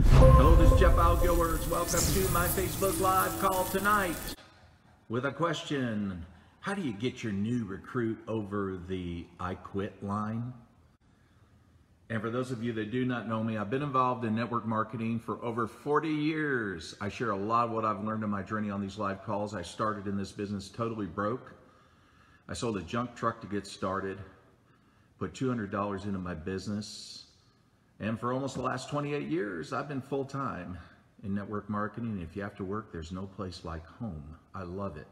Hello, this is Jeff Gilwords. Welcome to my Facebook Live call tonight with a question. How do you get your new recruit over the I quit line? And for those of you that do not know me, I've been involved in network marketing for over 40 years. I share a lot of what I've learned in my journey on these live calls. I started in this business totally broke. I sold a junk truck to get started, put $200 into my business. And for almost the last 28 years, I've been full-time in network marketing. If you have to work, there's no place like home. I love it.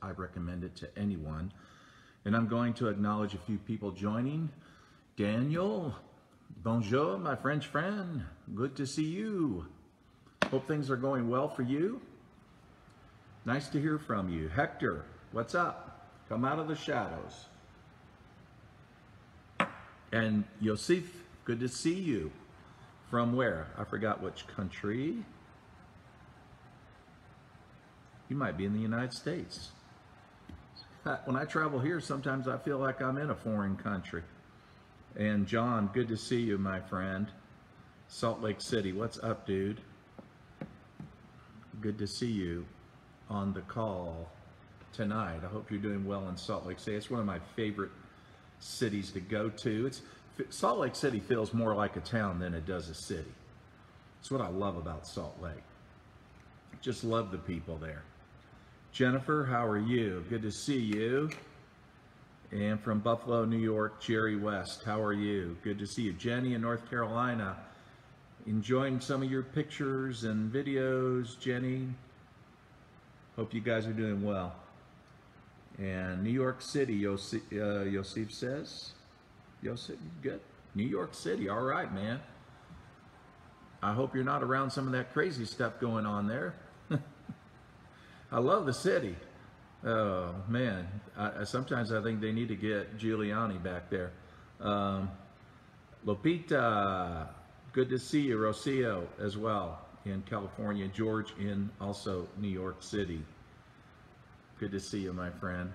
I recommend it to anyone. And I'm going to acknowledge a few people joining. Daniel, bonjour, my French friend. Good to see you. Hope things are going well for you. Nice to hear from you. Hector, what's up? Come out of the shadows. And Yosef, good to see you. From where? I forgot which country. You might be in the United States. When I travel here, sometimes I feel like I'm in a foreign country. And John, good to see you, my friend. Salt Lake City, what's up, dude? Good to see you on the call tonight. I hope you're doing well in Salt Lake City. It's one of my favorite cities to go to. Salt Lake City feels more like a town than it does a city. It's what I love about Salt Lake. Just love the people there. Jennifer, how are you? Good to see you. And from Buffalo, New York, Jerry West, how are you? Good to see you. Jenny in North Carolina, enjoying some of your pictures and videos, Jenny. Hope you guys are doing well. And New York City, Yosef says. Yosef, good. New York City, all right, man. I hope you're not around some of that crazy stuff going on there. I love the city. Oh, man. Sometimes I think they need to get Giuliani back there. Lupita, good to see you. Rocio as well in California. George in also New York City. Good to see you, my friend.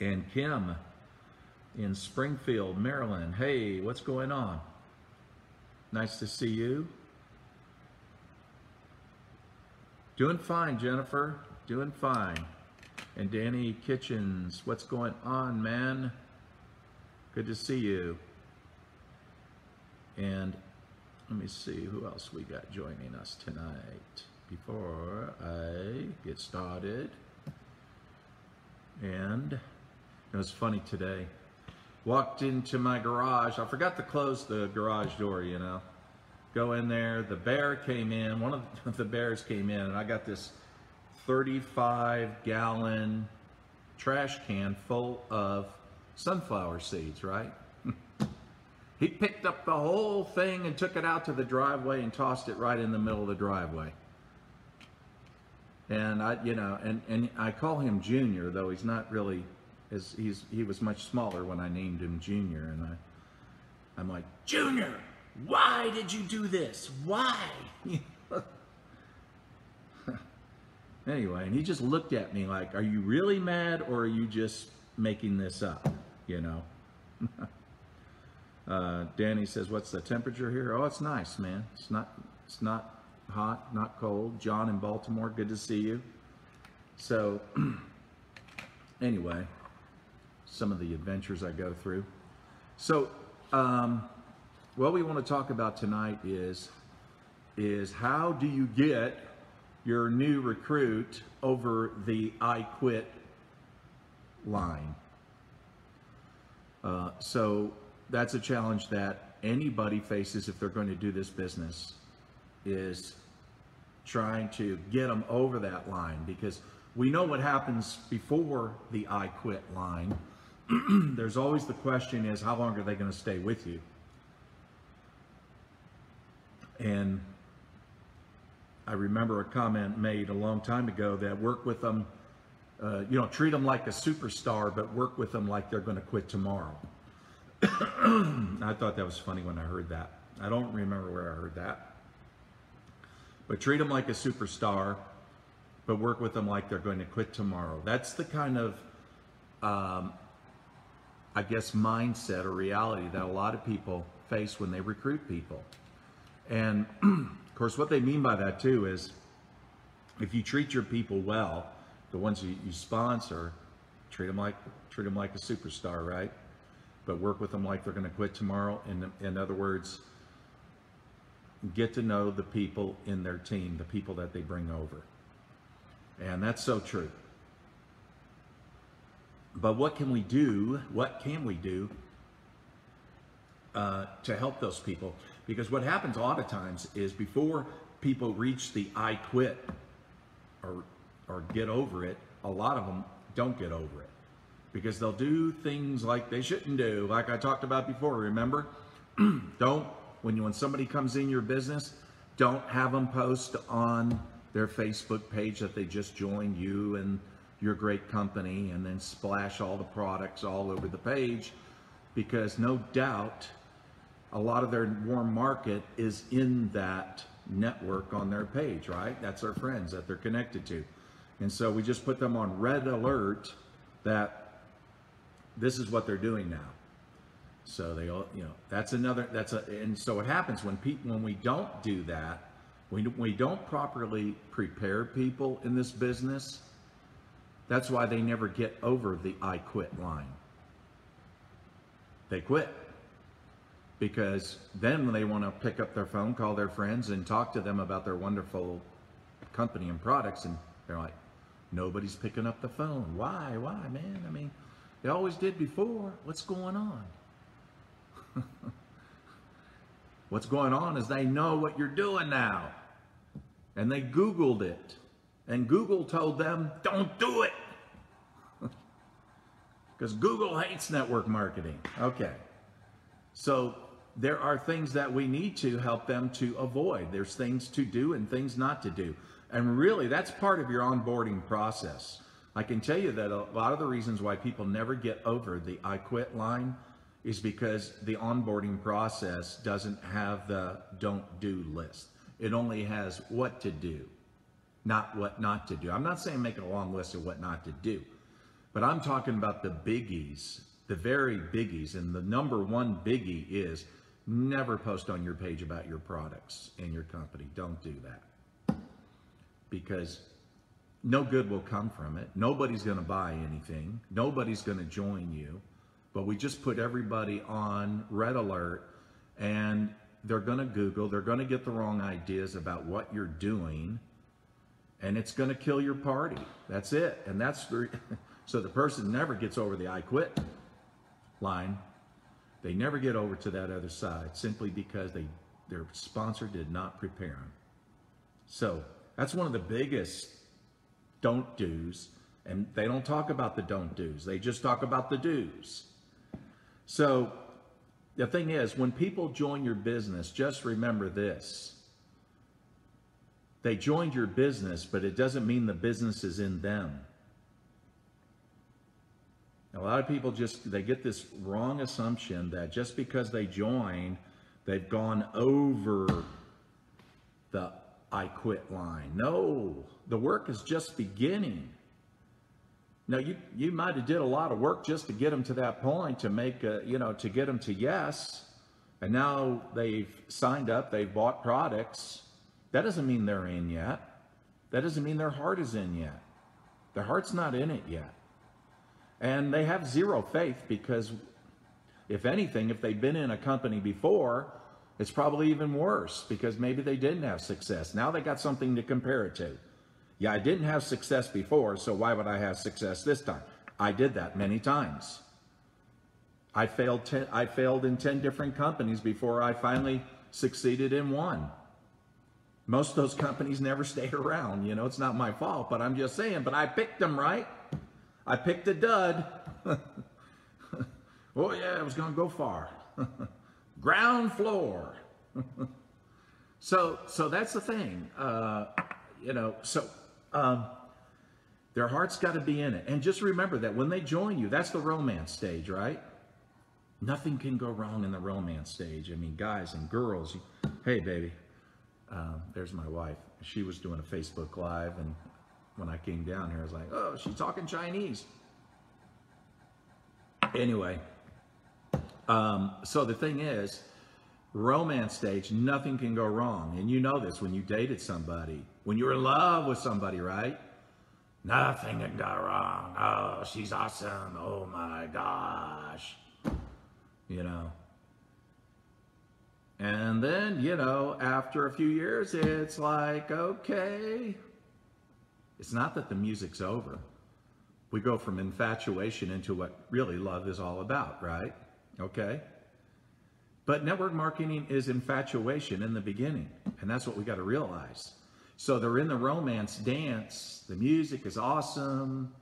And Kim in Springfield, Maryland. Hey, what's going on? Nice to see you. Doing fine, Jennifer. Doing fine. And Danny Kitchens, what's going on, man? Good to see you. And let me see who else we got joining us tonight before I get started. And it was funny today. Walked into my garage. I forgot to close the garage door, you know. Go in there, the bear came in, one of the bears came in, and I got this 35-gallon trash can full of sunflower seeds, right? He picked up the whole thing and took it out to the driveway and tossed it right in the middle of the driveway. And and I call him Junior, though he's not really, he was much smaller when I named him Junior, and I'm like, Junior! Why did you do this? Why? Anyway, and he just looked at me like, are you really mad or are you just making this up? You know? Danny says, what's the temperature here? Oh, it's nice, man. It's not hot, not cold. John in Baltimore, good to see you. So anyway, some of the adventures I go through. So what we want to talk about tonight is how do you get your new recruit over the I quit line? So that's a challenge that anybody faces if they're going to do this business, is trying to get them over that line, because we know what happens before the I quit line. There's always the question is, how long are they going to stay with you? And I remember a comment made a long time ago that work with them, treat them like a superstar, but work with them like they're going to quit tomorrow. I thought that was funny when I heard that. I don't remember where I heard that. But treat them like a superstar, but work with them like they're going to quit tomorrow. That's the kind of, I guess, mindset or reality that a lot of people face when they recruit people. And of course, what they mean by that too is, if you treat your people well, the ones you sponsor, treat them like a superstar, right? But work with them like they're going to quit tomorrow. In other words, get to know the people in their team, the people that they bring over. And that's so true. But what can we do? What can we do to help those people? Because what happens a lot of times is, before people reach the I quit or get over it, a lot of them don't get over it, because they'll do things like they shouldn't do, like I talked about before. Remember, when somebody comes in your business, don't have them post on their Facebook page that they just joined you and your great company, and then splash all the products all over the page, because no doubt a lot of their warm market is in that network on their page, right? That's their friends that they're connected to. And so we just put them on red alert that this is what they're doing now. So they all, and so it happens when we don't do that, we don't properly prepare people in this business. That's why they never get over the I quit line. They quit. Because then when they want to pick up their phone, call their friends, and talk to them about their wonderful company and products, and they're like, nobody's picking up the phone. Why, man? I mean, they always did before. What's going on? What's going on is they know what you're doing now. And they Googled it. And Google told them, don't do it. Because Google hates network marketing. Okay. So there are things that we need to help them to avoid. There's things to do and things not to do. And really, that's part of your onboarding process. I can tell you that a lot of the reasons why people never get over the I quit line is because the onboarding process doesn't have the don't do list. It only has what to do, not what not to do. I'm not saying make a long list of what not to do, but I'm talking about the biggies, the very biggies. And the number one biggie is never post on your page about your products and your company. Don't do that, because no good will come from it. Nobody's going to buy anything. Nobody's going to join you. But we just put everybody on red alert, and they're going to Google. They're going to get the wrong ideas about what you're doing, and it's going to kill your party. That's it. And that's so the person never gets over the I quit line. They never get over to that other side, simply because their sponsor did not prepare them. So that's one of the biggest don't do's, and they don't talk about the don't do's. They just talk about the do's. So the thing is, when people join your business, just remember this. They joined your business, but it doesn't mean the business is in them. A lot of people they get this wrong assumption that just because they join, they've gone over the I quit line. No, the work is just beginning. Now, you might have did a lot of work just to get them to that point, to make, to get them to yes. And now they've signed up, they've bought products. That doesn't mean they're in yet. That doesn't mean their heart is in yet. Their heart's not in it yet. And they have zero faith because, if anything, if they've been in a company before, it's probably even worse because maybe they didn't have success. Now they got something to compare it to. Yeah, I didn't have success before, so why would I have success this time? I did that many times. I failed in 10 different companies before I finally succeeded in one. Most of those companies never stayed around. It's not my fault, but I'm just saying, but I picked them, right? I picked a dud. Oh yeah, I was going to go far. Ground floor. So that's the thing. Their heart's got to be in it. And just remember that when they join you, that's the romance stage, right? Nothing can go wrong in the romance stage. I mean, guys and girls, hey, baby, there's my wife. She was doing a Facebook Live, and when I came down here, I was like, oh, she's talking Chinese. Anyway, so the thing is, romance stage, nothing can go wrong. And you know this when you dated somebody, when you're in love with somebody, right? Nothing can go wrong. Oh, she's awesome. Oh my gosh. And then, after a few years, it's like, okay. It's not that the music's over. We go from infatuation into what really love is all about, right? Okay. But network marketing is infatuation in the beginning, and that's what we got to realize. So they're in the romance dance, the music is awesome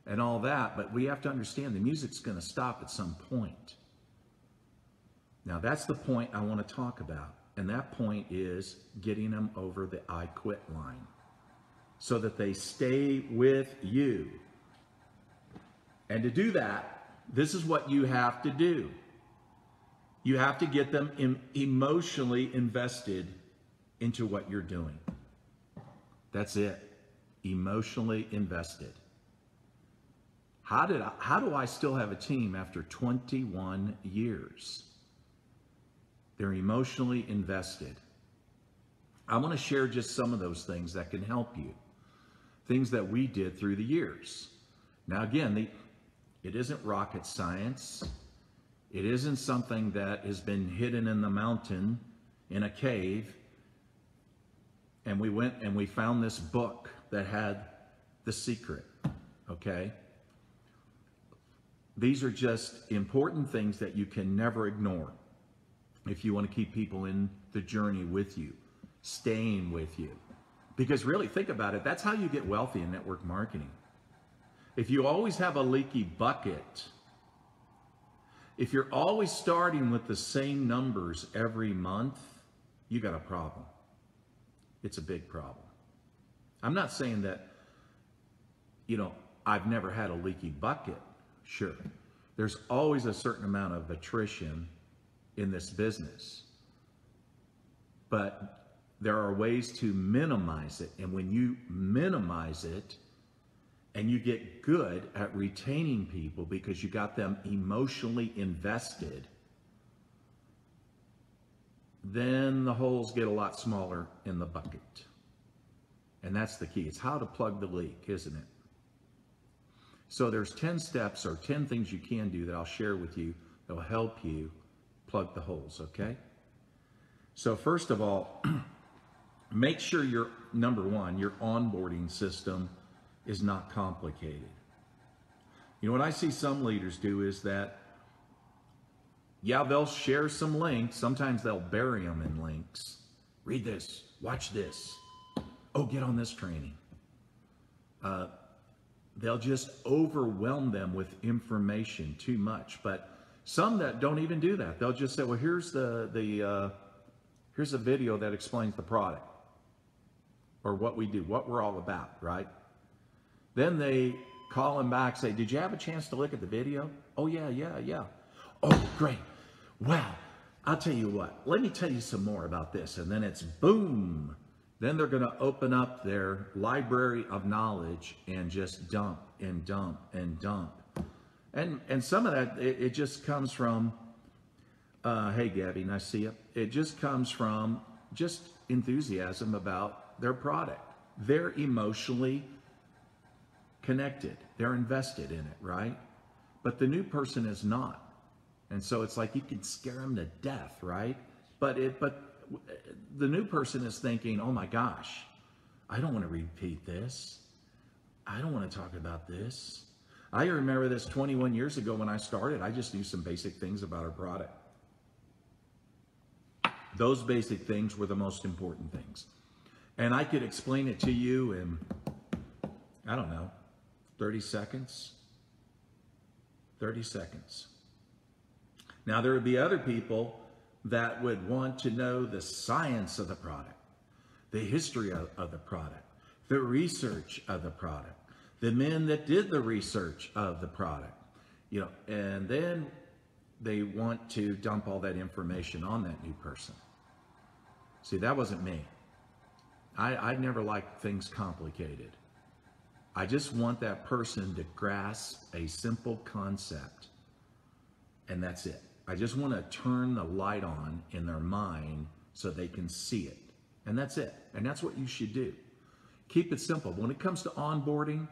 and all that, but we have to understand the music's going to stop at some point. Now that's the point I want to talk about, and that point is getting them over the I quit line so that they stay with you. And to do that, this is what you have to do. You have to get them emotionally invested into what you're doing. That's it. Emotionally invested. How do I still have a team after 21 years? They're emotionally invested. I want to share just some of those things that can help you. Things that we did through the years. Now again, it isn't rocket science. It isn't something that has been hidden in the mountain in a cave. And we went and we found this book that had the secret, okay? These are just important things that you can never ignore if you want to keep people in the journey with you, staying with you. Because really, think about it, that's how you get wealthy in network marketing. If you always have a leaky bucket, if you're always starting with the same numbers every month, you got a problem. It's a big problem. I'm not saying that, I've never had a leaky bucket. Sure. There's always a certain amount of attrition in this business. But there are ways to minimize it. And when you minimize it and you get good at retaining people because you got them emotionally invested, then the holes get a lot smaller in the bucket. And that's the key. It's how to plug the leak, isn't it? So there's 10 steps or 10 things you can do that I'll share with you that will help you plug the holes, okay? So first of all, make sure number one, your onboarding system is not complicated. What I see some leaders do is that, yeah, they'll share some links. Sometimes they'll bury them in links. Read this, watch this. Oh, get on this training. They'll just overwhelm them with information too much. But some that don't even do that. They'll just say, well, here's here's a video that explains the product or what we do, what we're all about, right? Then they call them back, say, did you have a chance to look at the video? Oh, yeah. Oh, great. Well, I'll tell you what. Let me tell you some more about this. And then it's boom. Then they're going to open up their library of knowledge and just dump and dump and dump. And some of that, it just comes from, hey, Gabby, nice to see you. It just comes from just enthusiasm about their product. They're emotionally connected. They're invested in it, right? But the new person is not. And so it's like you can scare them to death, right? But the new person is thinking, oh my gosh, I don't want to repeat this. I don't want to talk about this. I remember this 21 years ago when I started. I just knew some basic things about our product. Those basic things were the most important things. And I could explain it to you in, I don't know, 30 seconds. 30 seconds. Now, there would be other people that would want to know the science of the product, the history of the product, the research of the product, the men that did the research of the product, and then they want to dump all that information on that new person. See, that wasn't me. I never liked things complicated. I just want that person to grasp a simple concept, and that's it. I just want to turn the light on in their mind so they can see it, and that's it. And that's what you should do. Keep it simple. When it comes to onboarding,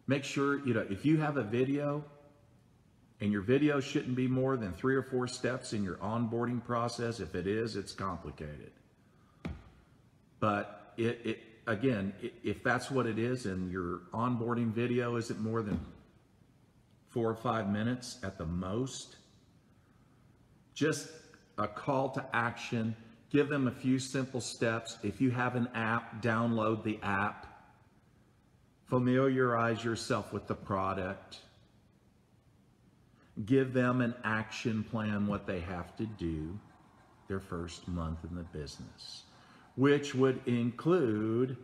make sure, if you have a video, and your video shouldn't be more than 3 or 4 steps in your onboarding process. If it is, it's complicated. But again, if that's what it is and your onboarding video isn't more than 4 or 5 minutes at the most, just a call to action. Give them a few simple steps. If you have an app, download the app. Familiarize yourself with the product. Give them an action plan, what they have to do their first month in the business, which would include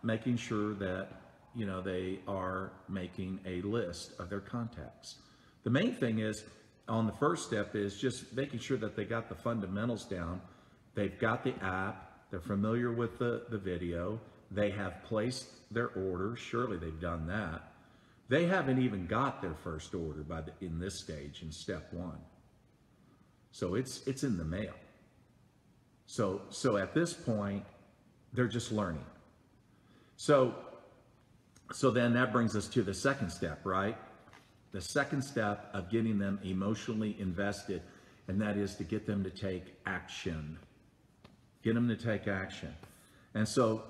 making sure that they are making a list of their contacts. The main thing is, on the first step, is just making sure that they got the fundamentals down. They've got the app, they're familiar with the video, they have placed their order. Surely they've done that. They haven't even got their first order in this stage, in step 1. So it's in the mail. So at this point, they're just learning. So then that brings us to the second step, right? The second step of getting them emotionally invested, and that is to get them to take action. Get them to take action. And so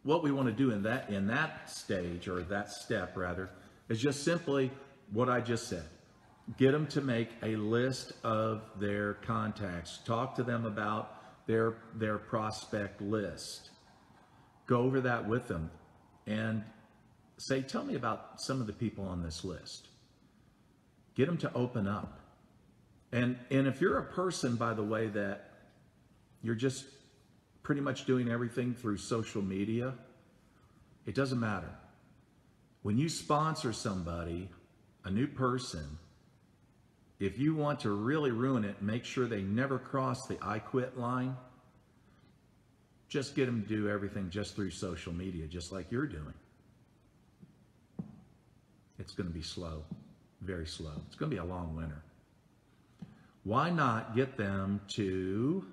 what we want to do in that stage, or that step rather, is just simply what I just said. Get them to make a list of their contacts. Talk to them about their prospect list. Go over that with them and say, tell me about some of the people on this list. Get them to open up. And if you're a person, by the way, that you're just pretty much doing everything through social media, it doesn't matter. When you sponsor somebody, a new person, if you want to really ruin it, make sure they never cross the I quit line, just get them to do everything just through social media, just like you're doing. It's going to be slow, very slow. It's going to be a long winter. Why not get them to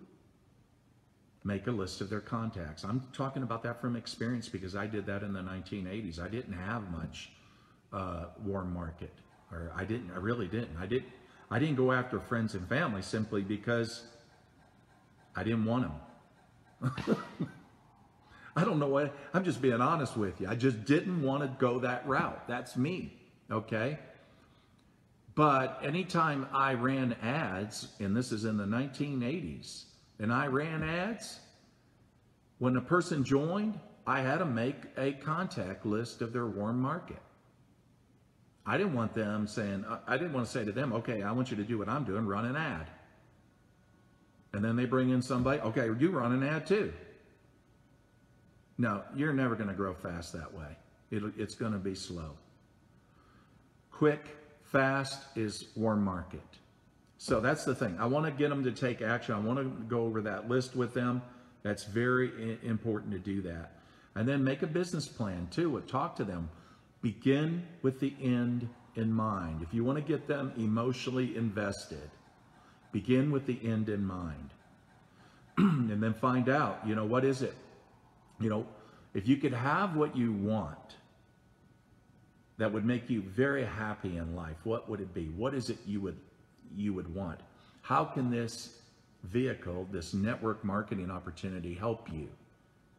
make a list of their contacts? I'm talking about that from experience because I did that in the 1980s. I didn't have much warm market, or I really didn't. I didn't go after friends and family simply because I didn't want them. I don't know what, I'm just being honest with you. I just didn't want to go that route. That's me, okay? But anytime I ran ads, and this is in the 1980s, and I ran ads, when a person joined, I had to make a contact list of their warm market. I didn't want them saying, I didn't want to say to them, okay, I want you to do what I'm doing, run an ad. And then they bring in somebody, okay, you run an ad too. No, you're never going to grow fast that way. It's going to be slow. Quick, fast is warm market. So that's the thing. I want to get them to take action. I want to go over that list with them That's very important to do that. And then make a business plan too. Talk to them. Begin with the end in mind. If you want to get them emotionally invested, begin with the end in mind. And then find out, what is it? If you could have what you want that would make you very happy in life, what would it be? What is it you would want? How can this vehicle, this network marketing opportunity, help you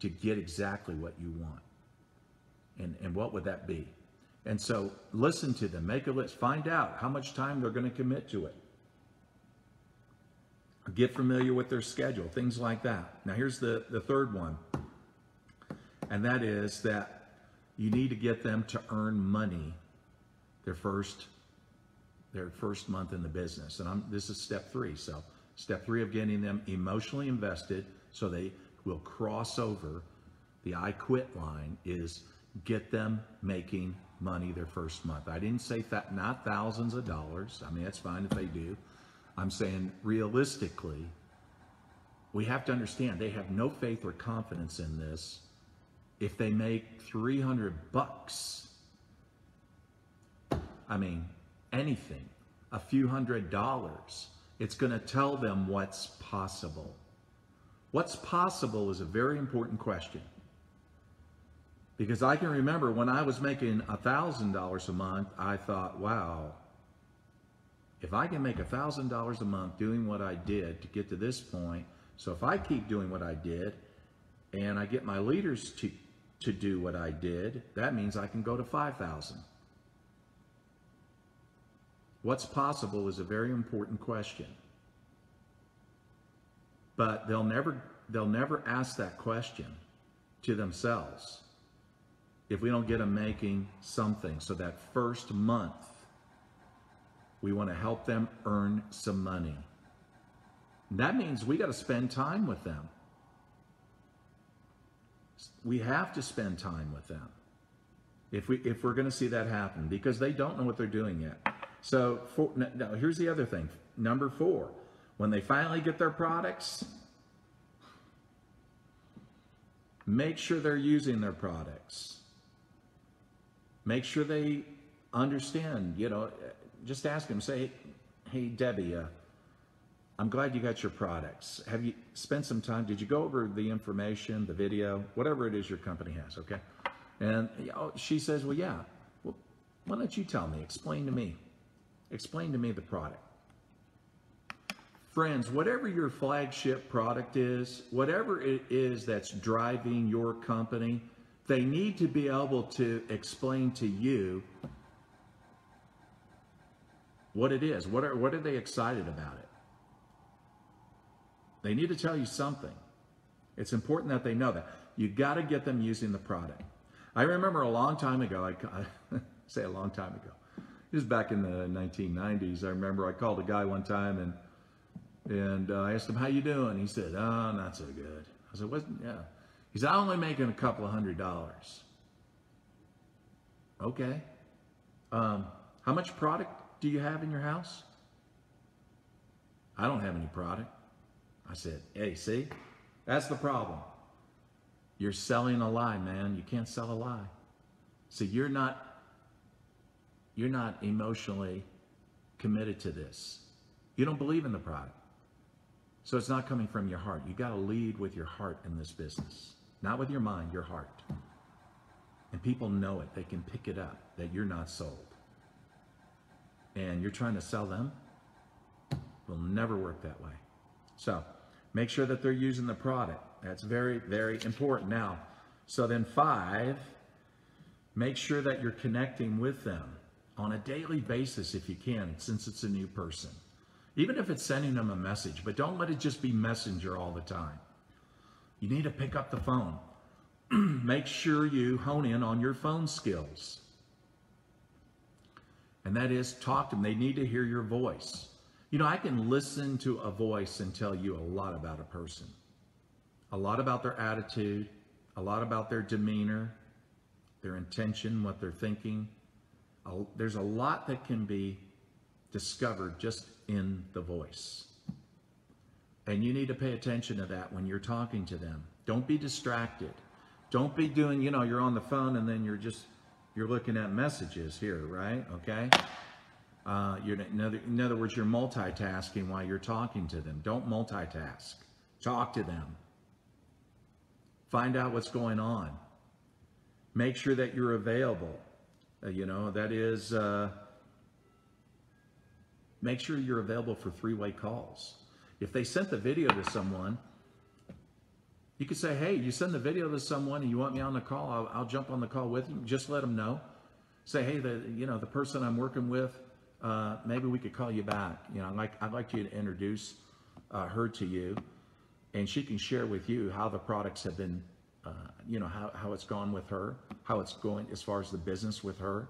to get exactly what you want? And what would that be? And so listen to them, make a list, find out how much time they're going to commit to it. Get familiar with their schedule, things like that. Now here's the third one. And that is that you need to get them to earn money their first month in the business. And this is step 3. So step 3 of getting them emotionally invested so they will cross over the I quit line is get them making money their first month. I didn't say that, not thousands of dollars. I mean, that's fine if they do. I'm saying realistically, we have to understand they have no faith or confidence in this. If they make $300, I mean, anything, a few $100s, it's going to tell them what's possible. What's possible is a very important question. Because I can remember when I was making $1,000 a month, I thought, wow, if I can make $1,000 a month doing what I did to get to this point, so if I keep doing what I did and I get my leaders to do what I did, that means I can go to 5,000. What's possible is a very important question. But they'll never ask that question to themselves if we don't get them making something. So that first month, we want to help them earn some money. That means we got to spend time with them. We have to spend time with them if we're going to see that happen, because they don't know what they're doing yet. So now here's the other thing. Number 4, when they finally get their products, make sure they're using their products. Make sure they understand, just ask them, say, hey, Debbie, I'm glad you got your products. Have you spent some time? Did you go over the information, the video, whatever it is your company has, okay? And she says, well, yeah. Well, why don't you tell me? Explain to me. Explain to me the product. Friends, whatever your flagship product is, whatever it is that's driving your company, they need to be able to explain to you what it is. What are they excited about it? They need to tell you something. It's important that they know that. You got to get them using the product. I remember a long time ago, I say a long time ago, it was back in the 1990s. I remember I called a guy one time and I asked him, how you doing? He said, oh, not so good. I said, yeah. He said, I'm only making a couple of $100. Okay. How much product do you have in your house? I don't have any product. I said, hey, see, that's the problem. You're selling a lie, man. You can't sell a lie. See, you're not emotionally committed to this. You don't believe in the product. So it's not coming from your heart. You got to lead with your heart in this business. Not with your mind, your heart. And people know it. They can pick it up that you're not sold. And you're trying to sell them. It will never work that way. So make sure that they're using the product. That's very, very important. Now, so then 5, make sure that you're connecting with them on a daily basis if you can, since it's a new person. Even if it's sending them a message, but don't let it just be messenger all the time. You need to pick up the phone. Make sure you hone in on your phone skills. And that is, talk to them. They need to hear your voice. I can listen to a voice and tell you a lot about a person. A lot about their attitude, a lot about their demeanor, their intention, what they're thinking. There's a lot that can be discovered just in the voice. And you need to pay attention to that when you're talking to them. Don't be distracted. Don't be doing, you're on the phone and then you're looking at messages here, right? Okay. In other words, you're multitasking while you're talking to them. Don't multitask. Talk to them. Find out what's going on. Make sure that you're available. That is, make sure you're available for three-way calls. If they sent the video to someone, you could say, hey, you send the video to someone and you want me on the call, I'll jump on the call with you. Just let them know. Say, hey, the person I'm working with, maybe we could call you back. I'd like you to introduce her to you, and she can share with you how the products have been, how it's gone with her, how it's going as far as the business with her.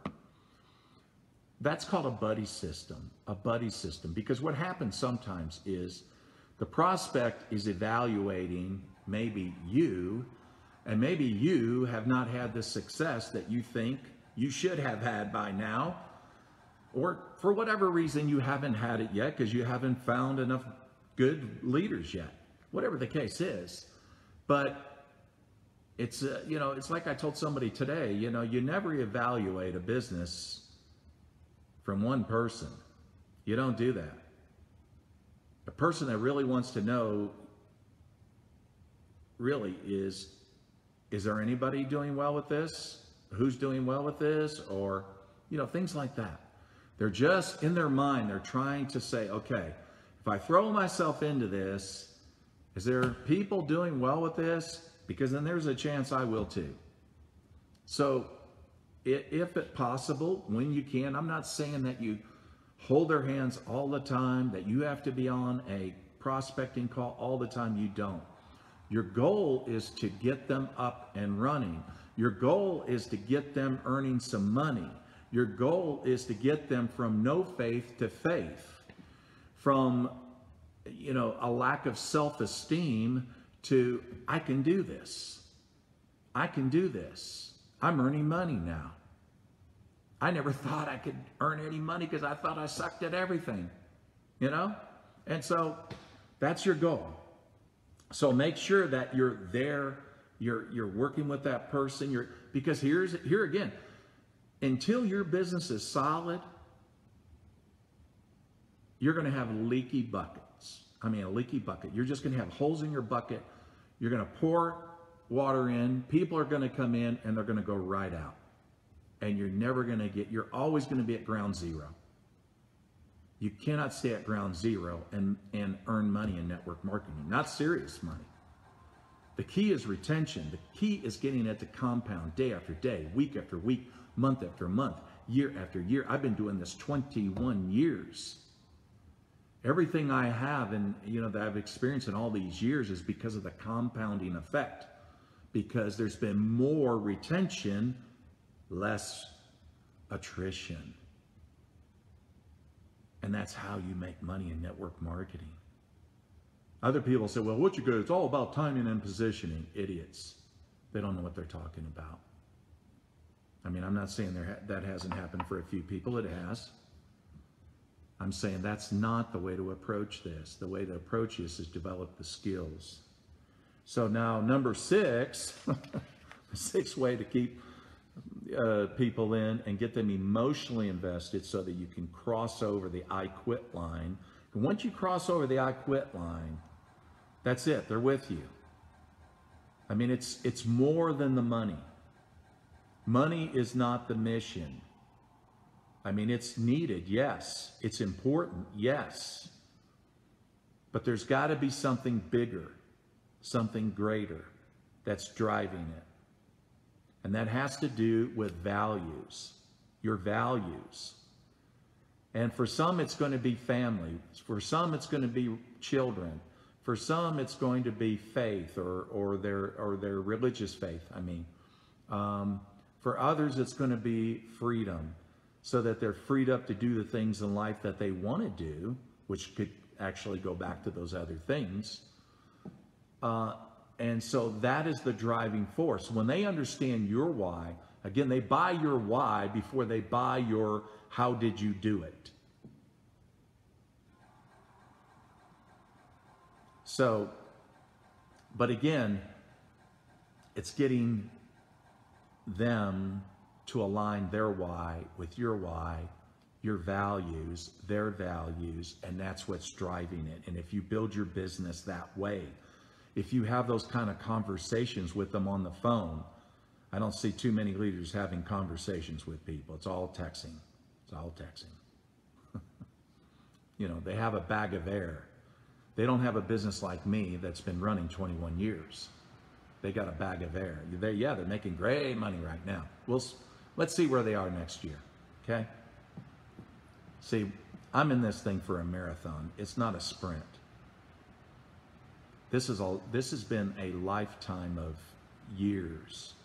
That's called a buddy system, because what happens sometimes is the prospect is evaluating maybe you, and maybe you have not had the success that you think you should have had by now, or for whatever reason you haven't had it yet because you haven't found enough good leaders yet, whatever the case is. But it's, it's like I told somebody today, you never evaluate a business from one person. You don't do that. A person that really wants to know really is there anybody doing well with this? Who's doing well with this? Or, things like that. They're just in their mind, they're trying to say, okay, if I throw myself into this, is there people doing well with this? Because then there's a chance I will too. So if it's possible, when you can, I'm not saying that you hold their hands all the time, that you have to be on a prospecting call all the time. You don't. Your goal is to get them up and running. Your goal is to get them earning some money. Your goal is to get them from no faith to faith, from a lack of self-esteem to I can do this. I can do this. I'm earning money now. I never thought I could earn any money because I thought I sucked at everything, And so that's your goal. So make sure that you're there, you're working with that person, because here again, until your business is solid, you're going to have leaky buckets. A leaky bucket. You're just going to have holes in your bucket. You're going to pour water in. People are going to come in and they're going to go right out. And you're always going to be at ground zero. You cannot stay at ground zero and earn money in network marketing, not serious money. The key is retention. The key is getting it to compound day after day, week after week, month after month, year after year. I've been doing this 21 years. Everything I have and that I've experienced in all these years is because of the compounding effect, because there's been more retention, less attrition. And that's how you make money in network marketing. Other people say, well, it's all about timing and positioning. Idiots. They don't know what they're talking about. I'm not saying that hasn't happened for a few people. It has. I'm saying that's not the way to approach this. The way to approach this is develop the skills. So now number 6, the 6th way to keep people in and get them emotionally invested so that you can cross over the I quit line. And once you cross over the I quit line, that's it. They're with you. It's more than the money. Money is not the mission. It's needed, yes. It's important, yes. But there's got to be something bigger, something greater that's driving it. And that has to do with values, your values. And for some, it's going to be family. For some, it's going to be children. For some, it's going to be faith or their religious faith. For others, it's going to be freedom, so that they're freed up to do the things in life that they want to do, which could actually go back to those other things. And so that is the driving force. When they understand your why, again, they buy your why before they buy your how did you do it. So, but again, it's getting them to align their why with your why, your values, their values, and that's what's driving it. And if you build your business that way, if you have those kind of conversations with them on the phone, I don't see too many leaders having conversations with people. It's all texting. It's all texting. You know, they have a bag of air. They don't have a business like me that's been running 21 years. They got a bag of air. They're making great money right now. Let's see where they are next year, okay? See, I'm in this thing for a marathon. It's not a sprint. This has been a lifetime of years,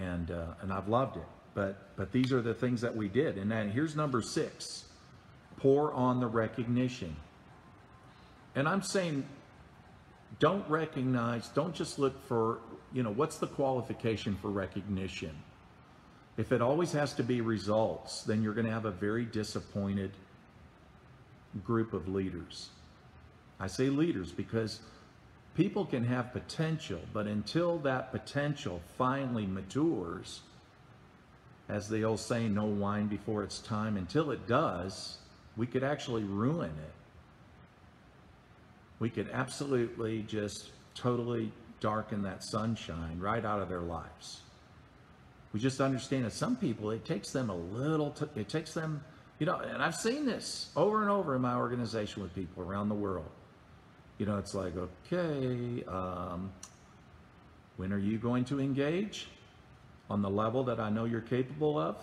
and I've loved it. But these are the things that we did. And then here's number 6: pour on the recognition. And I'm saying, don't just look for, what's the qualification for recognition? If it always has to be results, then you're going to have a very disappointed group of leaders. I say leaders because people can have potential, but until that potential finally matures, as the old saying, no wine before it's time, until it does, we could actually ruin it. We could absolutely just totally darken that sunshine right out of their lives. We just understand that some people, it takes them and I've seen this over and over in my organization with people around the world. It's like, okay, when are you going to engage on the level that I know you're capable of?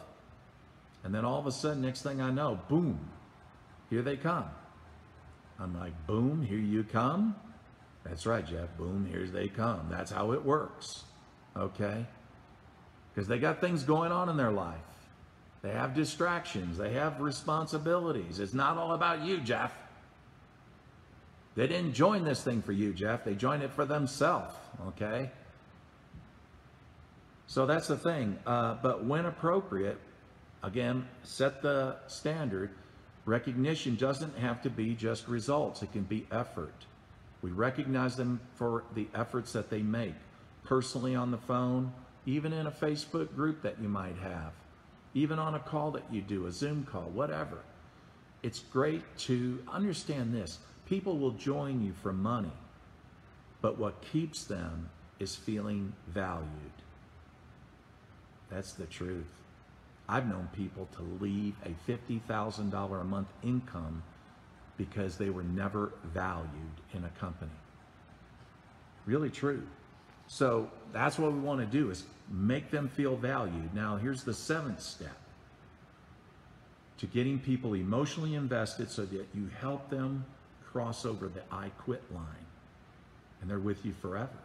And then all of a sudden, next thing I know, boom, here they come. I'm like, boom, here you come. That's right, Jeff, boom, here they come. That's how it works, okay? Because they got things going on in their life. They have distractions. They have responsibilities. It's not all about you, Jeff. They didn't join this thing for you, Jeff. They joined it for themselves, okay? So that's the thing. But when appropriate, again, set the standard. Recognition doesn't have to be just results. It can be effort. We recognize them for the efforts that they make, personally on the phone, even in a Facebook group that you might have, even on a call that you do, a Zoom call, whatever. It's great to understand this. People will join you for money, but what keeps them is feeling valued. That's the truth. I've known people to leave a $50,000 a month income because they were never valued in a company. Really true. So that's what we want to do, is make them feel valued. Now, here's the 7th step to getting people emotionally invested so that you help them cross over the I quit line and they're with you forever.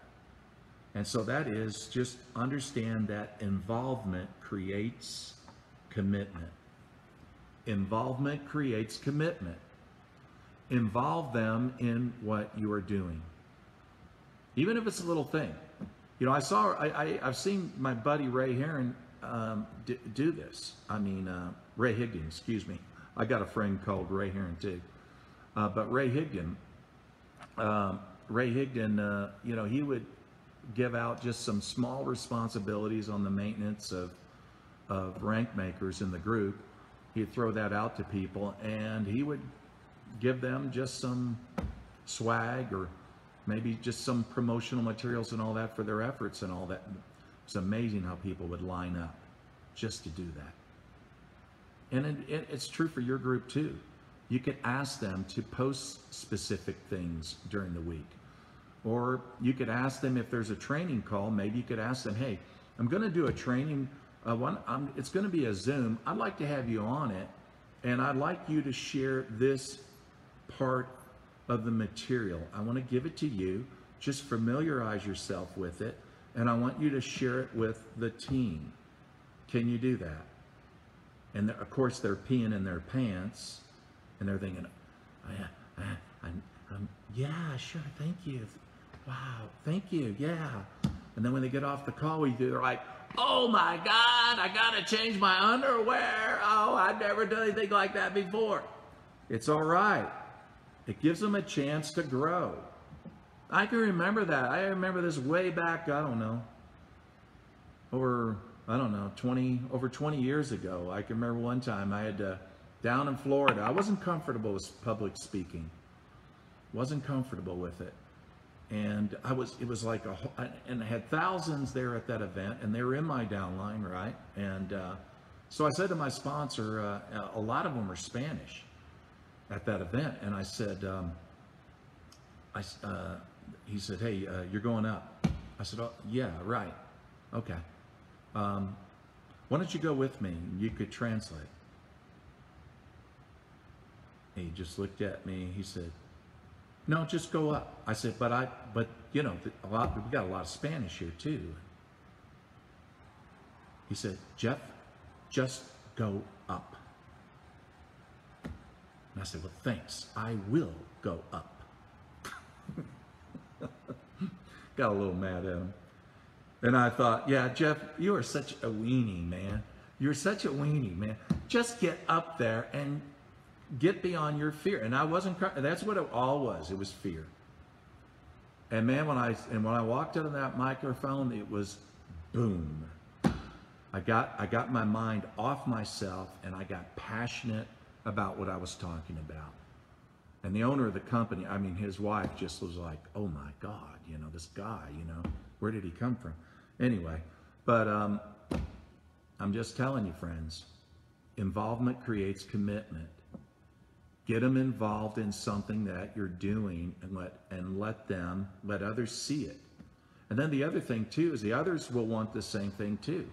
And so that is, just understand that involvement creates commitment. Involvement creates commitment. Involve them in what you are doing, even if it's a little thing. I've seen my buddy Ray Heron do this. Ray Higdon, excuse me. I got a friend called Ray Heron too. But Ray Higdon, he would give out just some small responsibilities on the maintenance of rank makers in the group. He'd throw that out to people, and he would give them just some swag or maybe just some promotional materials and all that for their efforts and all that. It's amazing how people would line up just to do that. And it's true for your group too. You could ask them to post specific things during the week. Or you could ask them, if there's a training call, maybe you could ask them, hey, I'm going to do a training. It's going to be a Zoom. I'd like to have you on it, and I'd like you to share this part of the material. I want to give it to you. Just familiarize yourself with it, and I want you to share it with the team. Can you do that? And of course, they're peeing in their pants, and they're thinking, yeah, sure, thank you. Wow, thank you, yeah. And then when they get off the call with you, they're like, oh my God, I gotta change my underwear. Oh, I've never done anything like that before. It's all right. It gives them a chance to grow. I can remember that. I remember this way back, I don't know, over 20 years ago. I can remember one time I had to, down in Florida, I wasn't comfortable with public speaking. Wasn't comfortable with it. And it was like and I had thousands there at that event, and they were in my downline, right? And so I said to my sponsor, a lot of them were Spanish at that event. And I said, he said, hey, you're going up. I said, oh, yeah, right. Okay. Why don't you go with me? You could translate. And he just looked at me. He said, no, just go up. I said, but you know, we got a lot of Spanish here too. He said, Jeff, just go up. And I said, well, thanks. I will go up. Got a little mad at him. And I thought, yeah, Jeff, you are such a weenie, man. You're such a weenie, man. Just get up there and get beyond your fear. And I wasn't crying. That's what it all was. It was fear. And man, when I walked into that microphone, it was boom. I got my mind off myself, and I got passionate about what I was talking about. And the owner of the company, I mean, his wife just was like, oh my God, you know, this guy, you know, where did he come from? Anyway, but I'm just telling you, friends, involvement creates commitment. Get them involved in something that you're doing, and let others see it. And then the other thing too is the others will want the same thing too.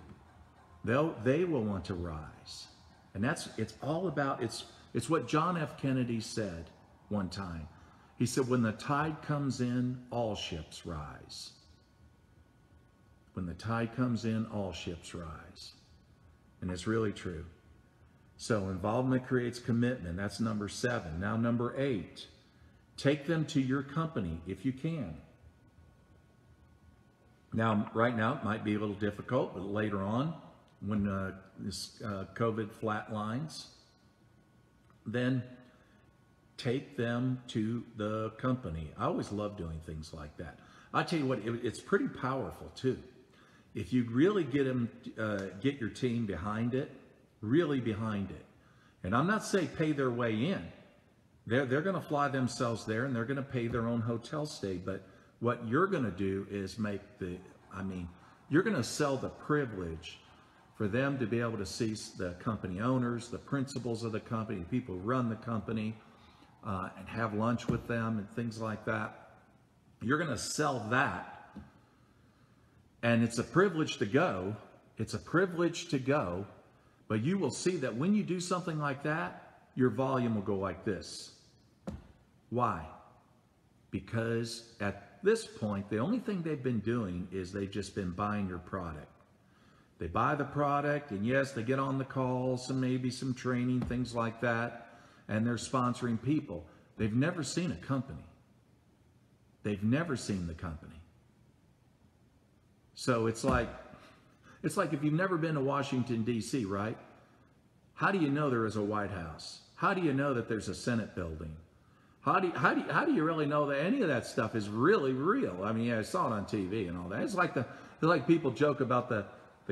They will want to rise. And it's all about, it's what John F. Kennedy said one time. He said, when the tide comes in, all ships rise. When the tide comes in, all ships rise. And it's really true. So involvement creates commitment. That's number 7. Now number 8, take them to your company if you can. Now, right now it might be a little difficult, but later on, when this COVID flatlines, then take them to the company. I always love doing things like that. I tell you what, it's pretty powerful too. If you really get your team behind it, really behind it. And I'm not saying pay their way in. They're going to fly themselves there, and they're going to pay their own hotel stay. But what you're going to do is you're going to sell the privilege for them to be able to see the company owners, the principals of the company, people who run the company, and have lunch with them and things like that. You're going to sell that. And it's a privilege to go. It's a privilege to go. But you will see that when you do something like that, your volume will go like this. Why? Because at this point, the only thing they've been doing is they've just been buying your product. They buy the product, and yes, they get on the calls and maybe some training, things like that, and they're sponsoring people. They've never seen a company. They've never seen the company. So it's like if you've never been to Washington, D.C., right? How do you know there is a White House? How do you know that there's a Senate building? How do you really know that any of that stuff is really real? I mean, yeah, I saw it on TV and all that. It's like people joke about the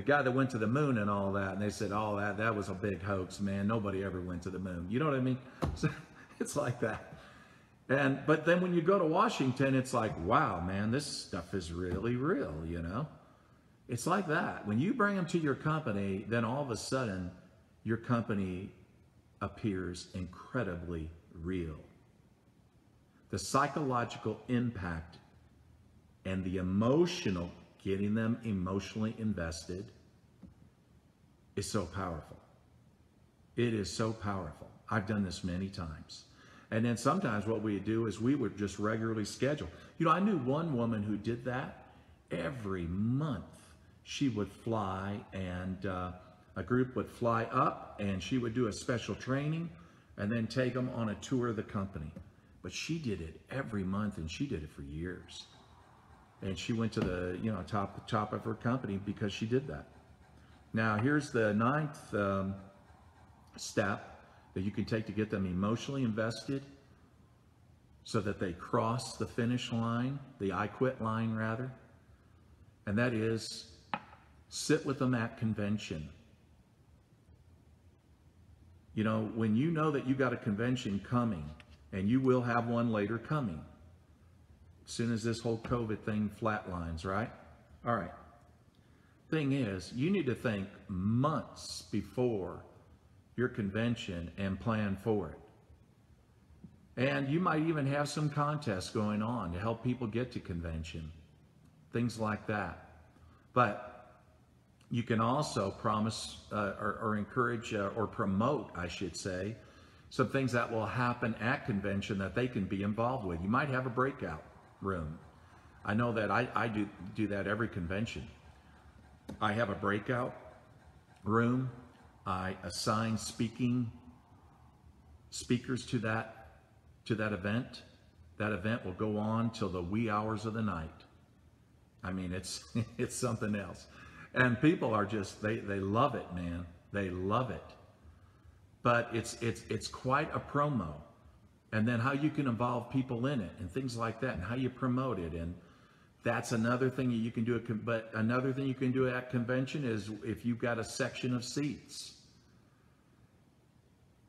guy that went to the moon and all that, and they said, oh, that was a big hoax, man. Nobody ever went to the moon. You know what I mean? So it's like that. But then when you go to Washington, it's like, wow, man, this stuff is really real, you know? It's like that. When you bring them to your company, then all of a sudden, your company appears incredibly real. The psychological impact and the emotional, getting them emotionally invested, is so powerful. It is so powerful. I've done this many times. And then sometimes what we do is we would just regularly schedule. You know, I knew one woman who did that every month. She would fly, and a group would fly up, and she would do a special training and then take them on a tour of the company. But she did it every month, and she did it for years. And she went to the top of her company because she did that. Now, here's the 9th step that you can take to get them emotionally invested. so that they cross the finish line, the I quit line rather. And that is, sit with them at convention. You know, when you know that you got a convention coming, and you will have one later coming, as soon as this whole COVID thing flatlines, right? All right. Thing is, you need to think months before your convention and plan for it. And you might even have some contests going on to help people get to convention, things like that. But you can also promise or encourage or promote, I should say, some things that will happen at convention that they can be involved with. You might have a breakout room. I know that I do that every convention. I have a breakout room. I assign speakers to that event. That event will go on till the wee hours of the night. I mean, it's something else. And people are just, they love it, man. They love it. But it's quite a promo. And then how you can involve people in it and things like that, and how you promote it. And that's another thing that you can do. But another thing you can do at convention is if you've got a section of seats.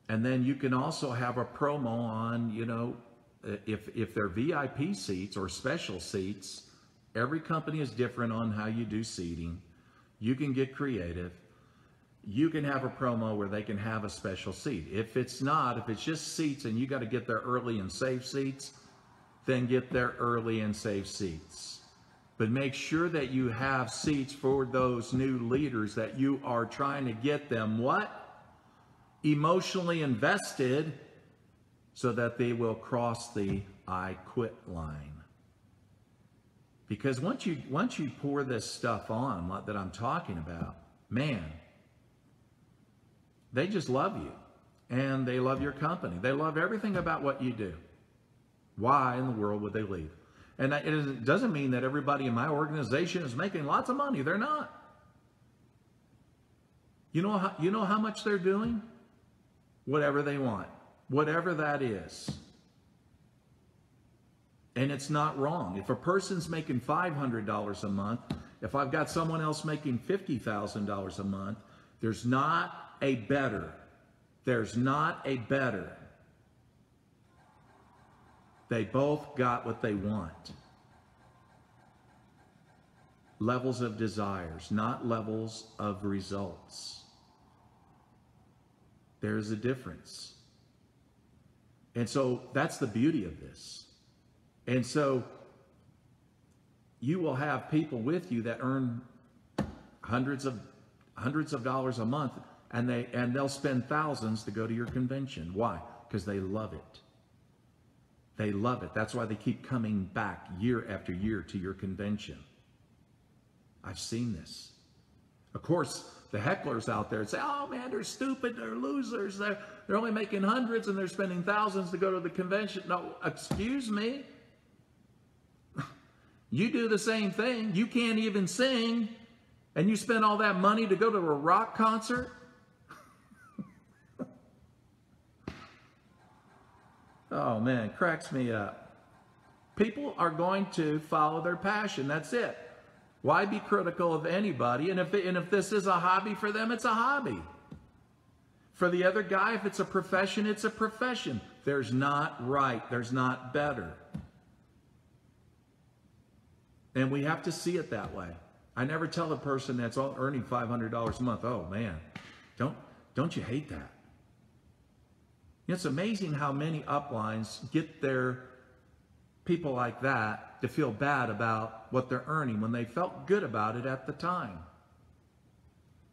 And then you can also have a promo on, you know, if they're VIP seats or special seats. Every company is different on how you do seating. You can get creative. You can have a promo where they can have a special seat. If it's just seats and you got to get there early and save seats, then get there early and save seats. But make sure that you have seats for those new leaders that you are trying to get them what? Emotionally invested, so that they will cross the I quit line. Because once you pour this stuff on that I'm talking about, man, they just love you, and they love your company. They love everything about what you do. Why in the world would they leave? And it doesn't mean that everybody in my organization is making lots of money. They're not. You know how much they're doing? Whatever they want, whatever that is. And it's not wrong. If a person's making $500 a month, if I've got someone else making $50,000 a month, there's not a better. There's not a better. They both got what they want. Levels of desires, not levels of results. There's a difference. And so that's the beauty of this. And so you will have people with you that earn hundreds of dollars a month, and they'll spend thousands to go to your convention. Why? Because they love it. They love it. That's why they keep coming back year after year to your convention. I've seen this. Of course, the hecklers out there say, oh man, they're stupid, they're losers, they're only making hundreds and they're spending thousands to go to the convention. No, excuse me. You do the same thing. You can't even sing, and you spend all that money to go to a rock concert? Oh man, it cracks me up. People are going to follow their passion. That's it. Why be critical of anybody? And if this is a hobby for them, it's a hobby. For the other guy, if it's a profession, it's a profession. There's not right. There's not better. And we have to see it that way. I never tell a person that's earning $500 a month, oh man, don't you hate that? It's amazing how many uplines get their people like that to feel bad about what they're earning when they felt good about it at the time.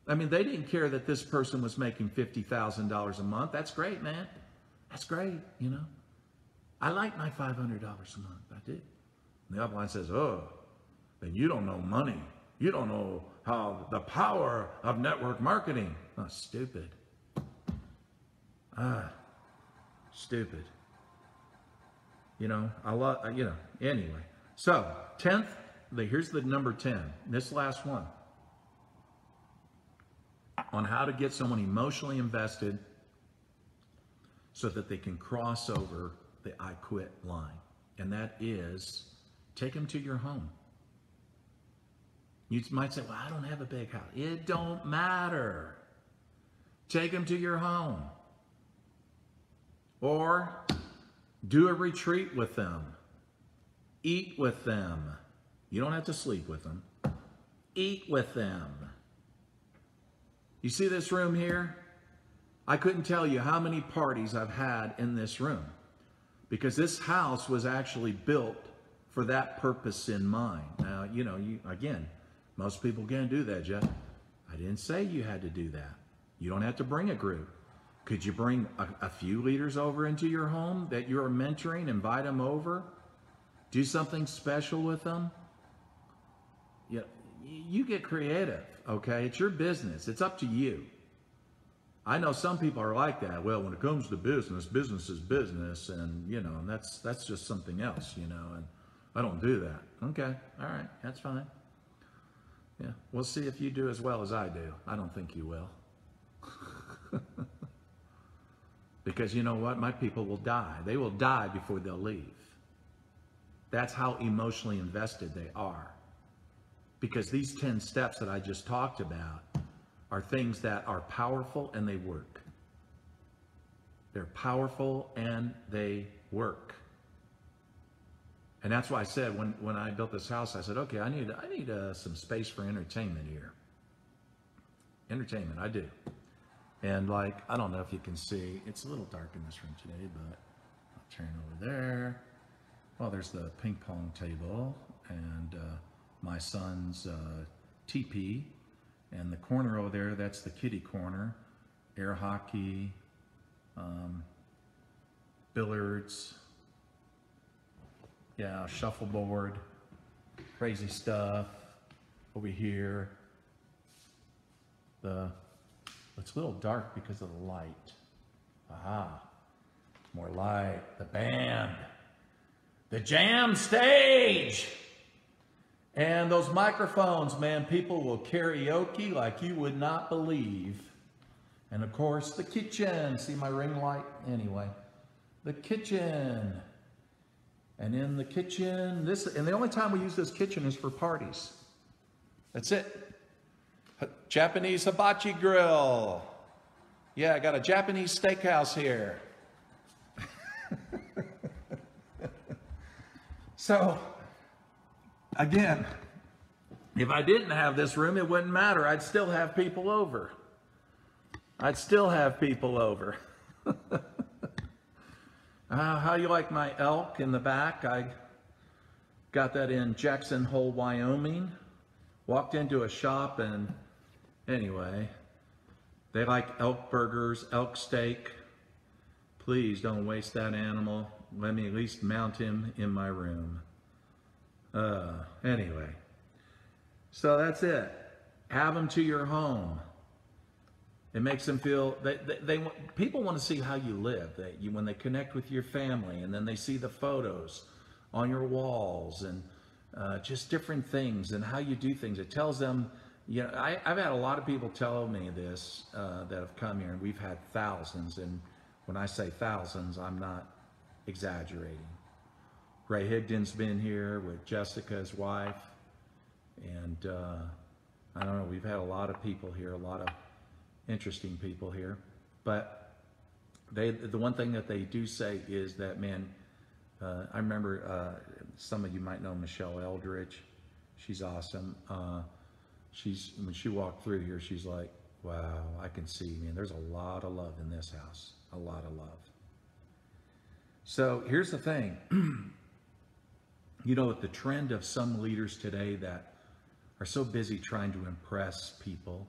I mean, they didn't care that this person was making $50,000 a month. That's great, man. That's great, you know. I like my $500 a month. I do. And the upline says, oh, then you don't know money. You don't know how the power of network marketing. Oh, stupid. Stupid. You know, anyway. So, 10th, here's the number 10, this last one. On how to get someone emotionally invested so that they can cross over the I quit line. And that is, take them to your home. You might say, well, I don't have a big house. It don't matter. Take them to your home. Or do a retreat with them. Eat with them. You don't have to sleep with them. Eat with them. You see this room here? I couldn't tell you how many parties I've had in this room, because this house was actually built for that purpose in mind. Now, again, most people can't do that, Jeff. I didn't say you had to do that. You don't have to bring a group. Could you bring a few leaders over into your home that you're mentoring, invite them over, do something special with them? Yeah, you get creative, okay? It's your business. It's up to you. I know some people are like that. Well, when it comes to business, business is business, and and that's just something else, and I don't do that. Okay, all right, that's fine. Yeah, we'll see if you do as well as I do. I don't think you will. Because you know what? My people will die. They will die before they'll leave. That's how emotionally invested they are. Because these 10 steps that I just talked about are things that are powerful and they work. They're powerful and they work. And that's why I said when I built this house, I said, okay, I need some space for entertainment here. Entertainment, I do. And I don't know if you can see, it's a little dark in this room today, but I'll turn over there. Well, there's the ping pong table and my son's teepee. And the corner over there, that's the kiddie corner. Air hockey, billiards, yeah, shuffleboard, crazy stuff. Over here, it's a little dark because of the light. Aha, more light. The band, the jam stage. And those microphones, man, people will karaoke like you would not believe. And of course, the kitchen. See my ring light? Anyway, the kitchen. And in the kitchen, and the only time we use this kitchen is for parties. That's it. Japanese hibachi grill. Yeah, I got a Japanese steakhouse here. So, again, if I didn't have this room, it wouldn't matter. I'd still have people over. I'd still have people over. How do you like my elk in the back? I got that in Jackson Hole, Wyoming. Walked into a shop and anyway, they like elk burgers, elk steak. Please don't waste that animal. Let me at least mount him in my room. Anyway, so that's it. Have them to your home. It makes them feel people want to see how you live. When they connect with your family, and then they see the photos on your walls and just different things and how you do things. It tells them. I've had a lot of people tell me this that have come here, and we've had thousands. And when I say thousands, I'm not exaggerating. Ray Higdon's been here with Jessica's wife, and I don't know. We've had a lot of people here, a lot of interesting people here, but the one thing that they do say is that, man, I remember some of you might know Michelle Eldridge. She's awesome. When she walked through here, she's like, wow, I can see, man, there's a lot of love in this house, a lot of love. So here's the thing. The trend of some leaders today that are so busy trying to impress people,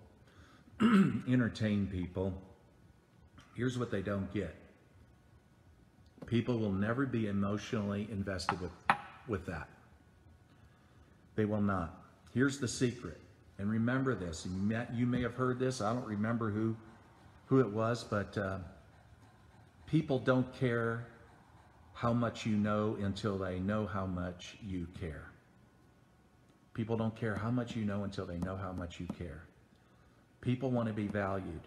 entertain people, here's what they don't get. People will never be emotionally invested with that. They will not. Here's the secret. And remember this. You may have heard this. I don't remember who it was, but people don't care how much you know until they know how much you care. People don't care how much you know until they know how much you care. People want to be valued.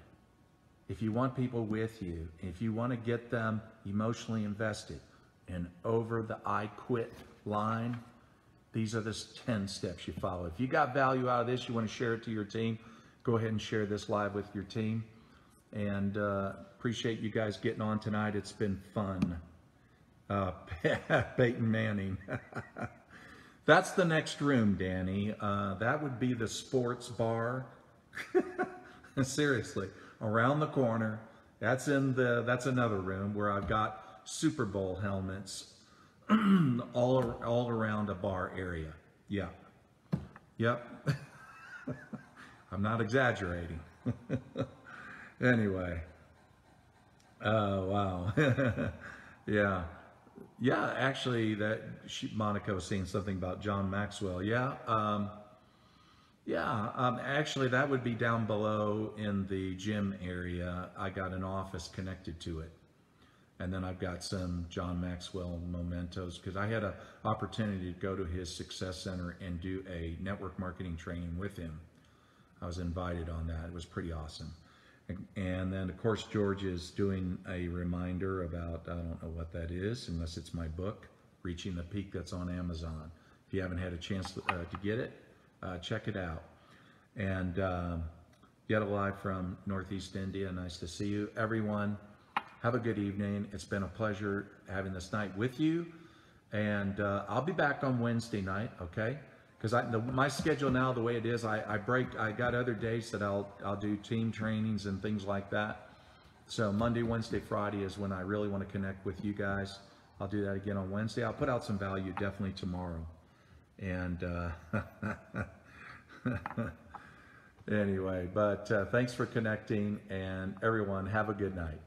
If you want people with you, if you want to get them emotionally invested, and over the I quit line. These are the 10 steps you follow. If you got value out of this, you want to share it to your team, go ahead and share this live with your team. And appreciate you guys getting on tonight. It's been fun. Peyton Manning. That's the next room, Danny. That would be the sports bar. Seriously, around the corner. That's another room where I've got Super Bowl helmets all around a bar area. Yeah. Yep. I'm not exaggerating. Anyway. Oh, wow. Yeah. Yeah, actually, Monica was saying something about John Maxwell. Yeah. Actually, that would be down below in the gym area. I got an office connected to it. And then I've got some John Maxwell mementos because I had an opportunity to go to his success center and do a network marketing training with him. I was invited on that. It was pretty awesome. And then, of course, George is doing a reminder about, I don't know what that is, unless it's my book, Reaching the Peak, that's on Amazon. If you haven't had a chance to get it, check it out. And yet alive from Northeast India, nice to see you. Everyone, have a good evening. It's been a pleasure having this night with you. And I'll be back on Wednesday night, okay? Because my schedule now, the way it is, I got other days that I'll do team trainings and things like that. So Monday, Wednesday, Friday is when I really want to connect with you guys. I'll do that again on Wednesday. I'll put out some value definitely tomorrow. And anyway, but thanks for connecting, and everyone have a good night.